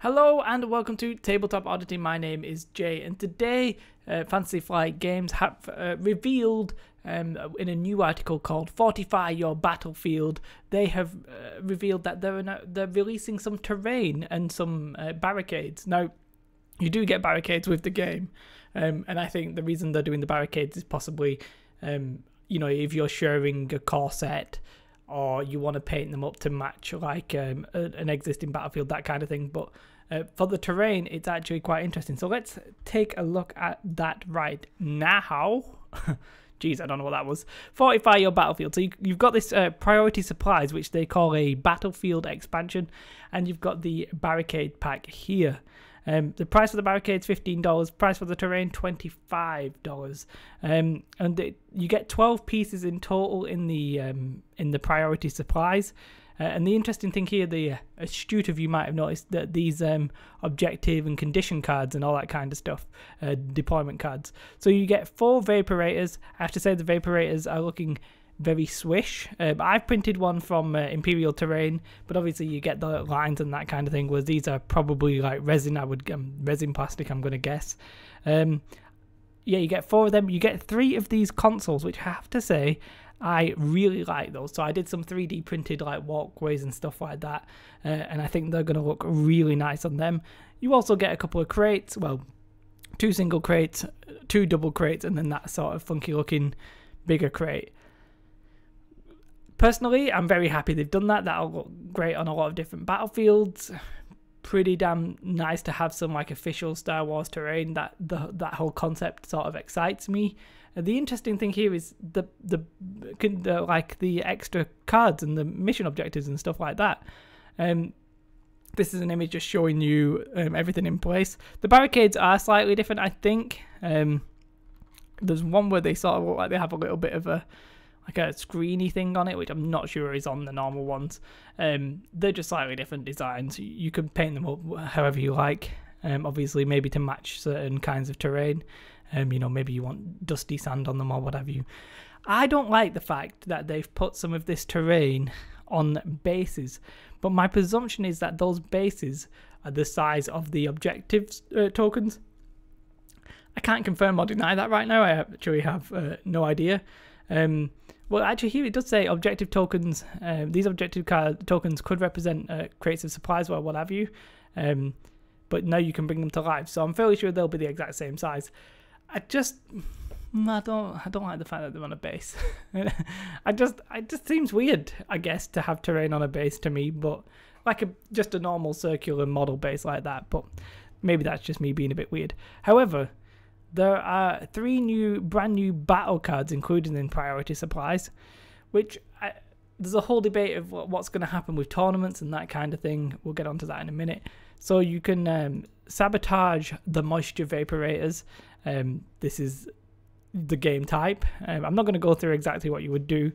Hello and welcome to Tabletop Oddity. My name is Jay, and today Fantasy Flight Games have revealed in a new article called Fortify Your Battlefield. They have revealed that they're releasing some terrain and some barricades. Now, you do get barricades with the game, and I think the reason they're doing the barricades is possibly, if you're sharing a core set, or you want to paint them up to match like an existing battlefield, that kind of thing. But for the terrain, it's actually quite interesting. So let's take a look at that right now. Jeez, I don't know what that was. Fortify your battlefield. So you've got this priority supplies, which they call a battlefield expansion, and you've got the barricade pack here. The price for the barricade is $15. Price for the terrain, $25. And you get 12 pieces in total in the priority supplies. And the interesting thing here, the astute of you might have noticed that these objective and condition cards and all that kind of stuff, deployment cards. So you get 4 vaporators. I have to say the vaporators are looking very swish. I've printed one from Imperial Terrain, but obviously you get the lines and that kind of thing, whereas these are probably like resin. Resin plastic, I'm going to guess. Yeah, you get 4 of them. You get 3 of these consoles, which I have to say I really like those. So I did some 3D printed like walkways and stuff like that, and I think they're going to look really nice on them. You also get a couple of crates, well, 2 single crates, 2 double crates, and then that sort of funky looking bigger crate. Personally, I'm very happy they've done that. That'll look great on a lot of different battlefields. Pretty damn nice to have some like official Star Wars terrain. That whole concept sort of excites me. The interesting thing here is the extra cards and the mission objectives and stuff like that. This is an image just showing you everything in place. The barricades are slightly different, I think. There's one where they sort of look like they have a little bit of a screeny thing on it, which I'm not sure is on the normal ones. They're just slightly different designs. You can paint them up however you like. Obviously, maybe to match certain kinds of terrain. Maybe you want dusty sand on them or whatever. I don't like the fact that they've put some of this terrain on bases, but my presumption is that those bases are the size of the objectives tokens. I can't confirm or deny that right now. I actually have no idea. Well, actually, here it does say objective tokens. These objective tokens could represent crates of supplies or what have you. But now you can bring them to life. So I'm fairly sure they'll be the exact same size. I don't like the fact that they're on a base. It just seems weird, I guess, to have terrain on a base to me. But like just a normal circular model base like that. But maybe that's just me being a bit weird. However, there are 3 brand new battle cards included in priority supplies, which there's a whole debate of what's going to happen with tournaments and that kind of thing. We'll get onto that in a minute. So you can sabotage the moisture vaporators. This is the game type. I'm not going to go through exactly what you would do.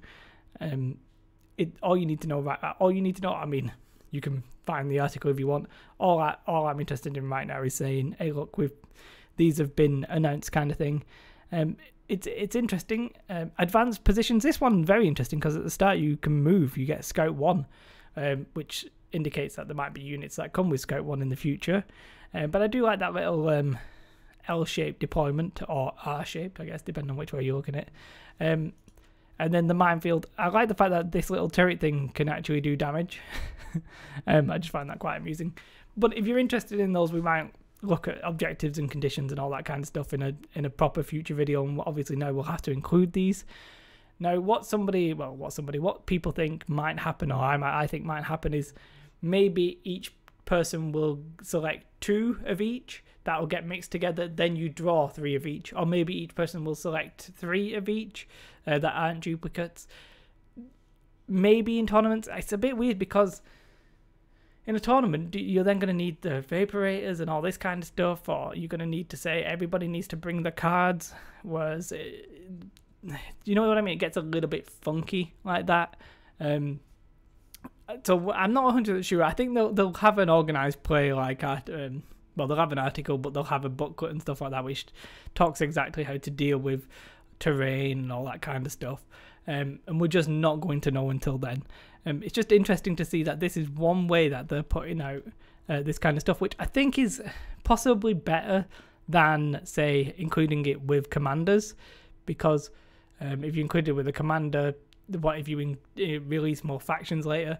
All you need to know, I mean, you can find the article if you want. All I'm interested in right now is saying, hey, look, these have been announced, kind of thing. It's interesting. Advanced positions. This one very interesting because at the start you can move. You get Scout 1, which indicates that there might be units that come with Scout 1 in the future. But I do like that little L-shaped deployment, or R-shaped, I guess, depending on which way you're looking at it. And then the minefield. I like the fact that this little turret thing can actually do damage. I just find that quite amusing. But if you're interested in those, we might look at objectives and conditions and all that kind of stuff in a proper future video, and obviously now we'll have to include these. Now what people think might happen, or I think might happen, is maybe each person will select 2 of each that will get mixed together, then you draw 3 of each, or maybe each person will select 3 of each that aren't duplicates. Maybe in tournaments it's a bit weird because in a tournament, you're then going to need the vaporators and all this kind of stuff, or you're going to need to say everybody needs to bring the cards, whereas, you know what I mean? It gets a little bit funky like that. So I'm not 100% sure. I think they'll have an organised play like well, they'll have an article, but they'll have a booklet and stuff like that, which talks exactly how to deal with terrain and all that kind of stuff. And we're just not going to know until then. It's just interesting to see that this is one way that they're putting out this kind of stuff, which I think is possibly better than, say, including it with commanders, because if you include it with a commander, what if you release more factions later?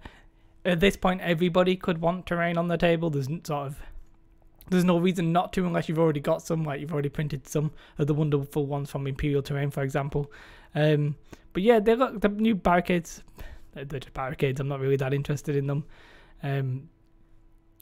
At this point, everybody could want terrain on the table. There's no reason not to, unless you've already got some, like you've already printed some of the wonderful ones from Imperial Terrain, for example. But yeah, they look, the new barricades, they're just barricades. I'm not really that interested in them.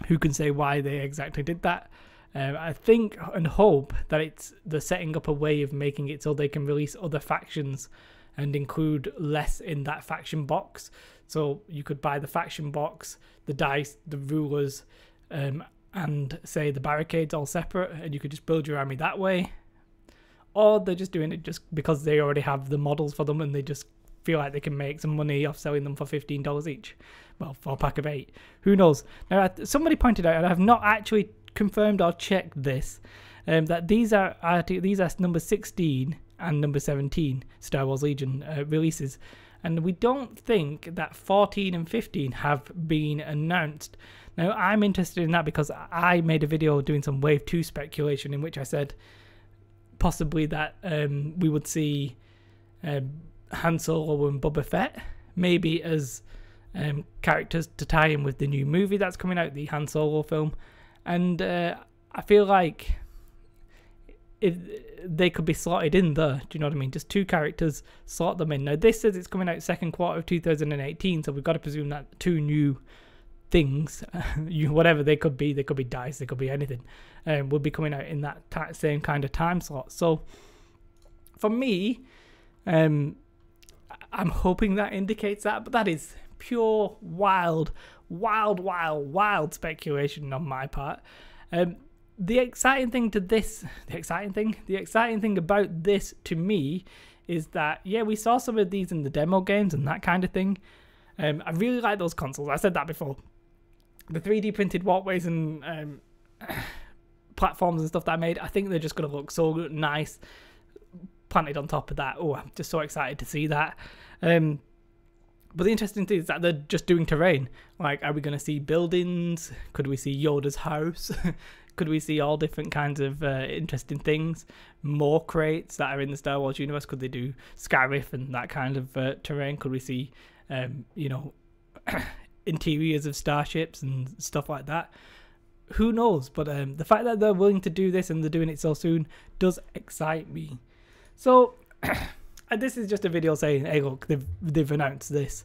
Who can say why they exactly did that? I think and hope that they're setting up a way of making it so they can release other factions and include less in that faction box. So you could buy the faction box, the dice, the rulers, and say the barricades all separate, and you could just build your army that way. Or they're just doing it just because they already have the models for them and they just feel like they can make some money off selling them for $15 each. Well, for a pack of 8. Who knows? Now, somebody pointed out, and I have not actually confirmed or checked this, that these are number 16 and number 17 Star Wars Legion releases. And we don't think that 14 and 15 have been announced. Now, I'm interested in that because I made a video doing some Wave 2 speculation in which I said possibly that we would see Han Solo and Boba Fett maybe as characters to tie in with the new movie that's coming out, the Han Solo film. And I feel like they could be slotted in there. Do you know what I mean? Just 2 characters, slot them in. Now, this says it's coming out second quarter of 2018, so we've got to presume that 2 new things, whatever they could be dice, they could be anything, will be coming out in that same kind of time slot. So, for me, I'm hoping that indicates that, but that is pure wild speculation on my part. The exciting thing about this to me is that, yeah, we saw some of these in the demo games and that kind of thing. I really like those consoles. I said that before. The 3D printed walkways and platforms and stuff that I made, I think they're just going to look so nice planted on top of that. Oh, I'm just so excited to see that. But the interesting thing is that they're just doing terrain. Like, are we going to see buildings? Could we see Yoda's house? Could we see all different kinds of interesting things? More crates that are in the Star Wars universe? Could they do Scarif and that kind of terrain? Could we see, interiors of starships and stuff like that? Who knows? But the fact that they're willing to do this and they're doing it so soon does excite me. So, this is just a video saying, hey, look, they've announced this.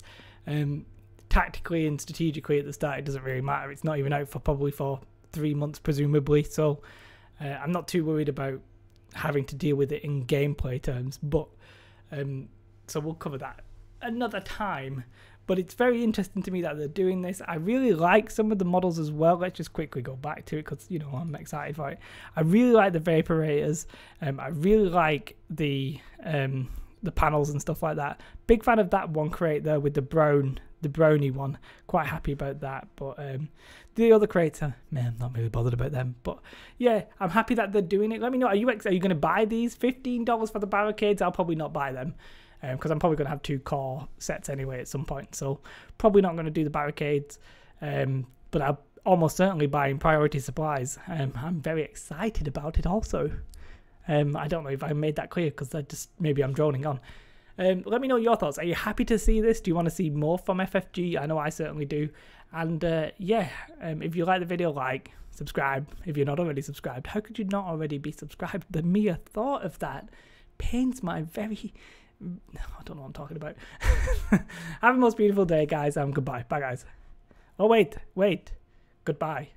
Tactically and strategically at the start, it doesn't really matter. It's not even out for probably for 3 months, presumably. So, I'm not too worried about having to deal with it in gameplay terms. But, so we'll cover that another time. But it's very interesting to me that they're doing this. I really like some of the models as well. Let's just quickly go back to it because, you know, I'm excited for it. I really like the Vaporators. I really like the panels and stuff like that. Big fan of that one crate there with the brownie one. Quite happy about that. But the other crates, man, not really bothered about them. But yeah, I'm happy that they're doing it. Let me know. Are you going to buy these? $15 for the barricades? I'll probably not buy them. Because I'm probably going to have 2 core sets anyway at some point, so probably not going to do the barricades, but I'll almost certainly buy in priority supplies. I'm very excited about it also. I don't know if I made that clear because maybe I'm droning on. Let me know your thoughts. Are you happy to see this? Do you want to see more from FFG? I know I certainly do. And yeah, if you like the video, subscribe. If you're not already subscribed, how could you not already be subscribed? The mere thought of that pains my very... I don't know what I'm talking about. Have a most beautiful day, guys. Goodbye. Bye, guys. Oh, wait. Goodbye.